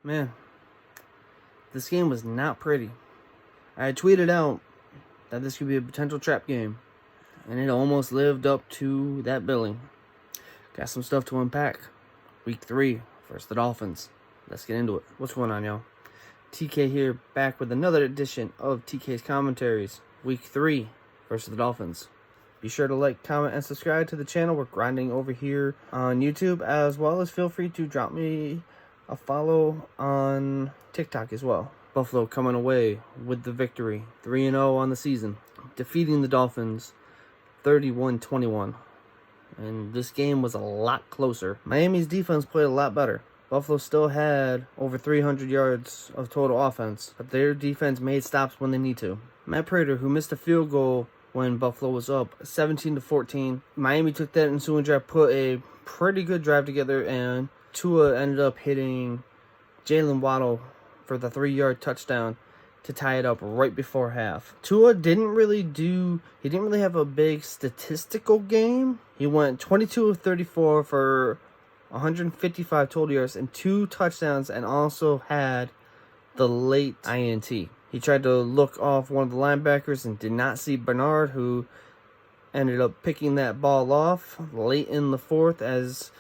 Man, this game was not pretty. I had tweeted out that this could be a potential trap game, and it almost lived up to that billing. Got some stuff to unpack. Week 3 versus the Dolphins. Let's get into it. What's going on, y'all? TK here, back with another edition of TK's commentaries. Week 3 versus the Dolphins. Be sure to like, comment, and subscribe to the channel. We're grinding over here on YouTube, as well as feel free to drop me a follow on TikTok as well. Buffalo coming away with the victory, 3-0 on the season, defeating the Dolphins 31-21. And this game was a lot closer. Miami's defense played a lot better. Buffalo still had over 300 yards of total offense, but their defense made stops when they need to. Matt Prater, who missed a field goal when Buffalo was up 17-14. Miami took that ensuing drive, put a pretty good drive together, and Tua ended up hitting Jalen Waddle for the 3-yard touchdown to tie it up right before half. Tua didn't really have a big statistical game. He went 22 of 34 for 155 total yards and 2 touchdowns, and also had the late INT. He tried to look off one of the linebackers and did not see Bernard, who ended up picking that ball off late in the fourth as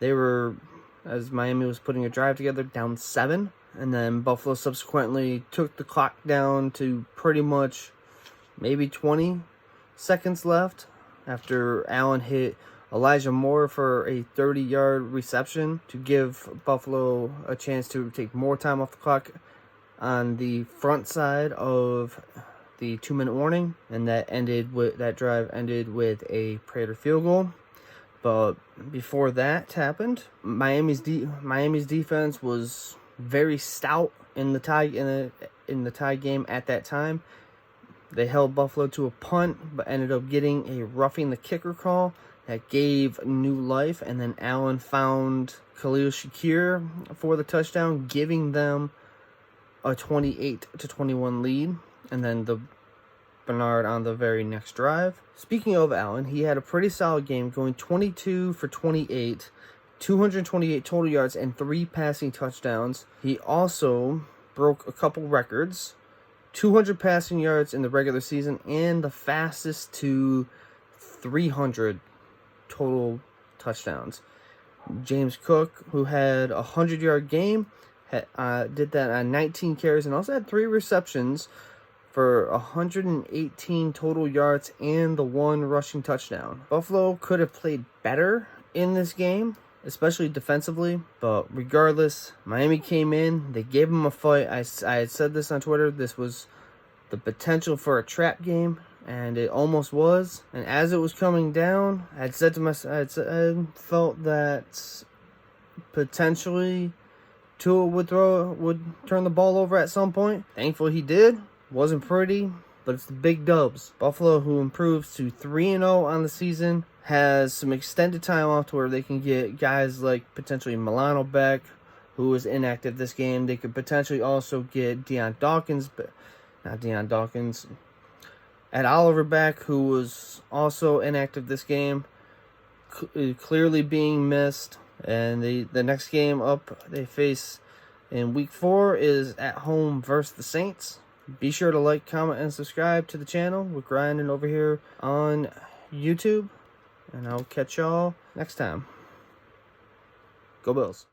Miami was putting a drive together, down 7. And then Buffalo subsequently took the clock down to pretty much maybe 20 seconds left after Allen hit Elijah Moore for a 30-yard reception to give Buffalo a chance to take more time off the clock on the front side of the 2-minute warning, and that drive ended with a Prater field goal. But before that happened, Miami's defense was very stout in the tie game at that time. They held Buffalo to a punt, but ended up getting a roughing the kicker call that gave new life, and then Allen found Khalil Shakir for the touchdown, giving them a 28-21 lead, and then the Bernard on the very next drive. Speaking of Allen, he had a pretty solid game, going 22 for 28, 228 total yards, and 3 passing touchdowns. He also broke a couple records, 200 passing yards in the regular season, and the fastest to 300 total touchdowns. James Cook, who had a 100-yard game, did that on 19 carries and also had 3 receptions for 118 total yards and the 1 rushing touchdown. Buffalo could have played better in this game, especially defensively, but regardless, Miami came in, they gave them a fight. I had said this on Twitter, this was the potential for a trap game, and it almost was. And as it was coming down, I said to myself, I felt that potentially Tua would turn the ball over at some point. Thankfully he did. Wasn't pretty, but it's the big dubs. Buffalo, who improves to 3-0 on the season, has some extended time off to where they can get guys like potentially Milano back, who was inactive this game. They could potentially also get Ed Oliver back, who was also inactive this game, clearly being missed. And the next game up they face in week 4 is at home versus the Saints. Be sure to like, comment, and subscribe to the channel. We're grinding over here on YouTube. And I'll catch y'all next time. Go Bills.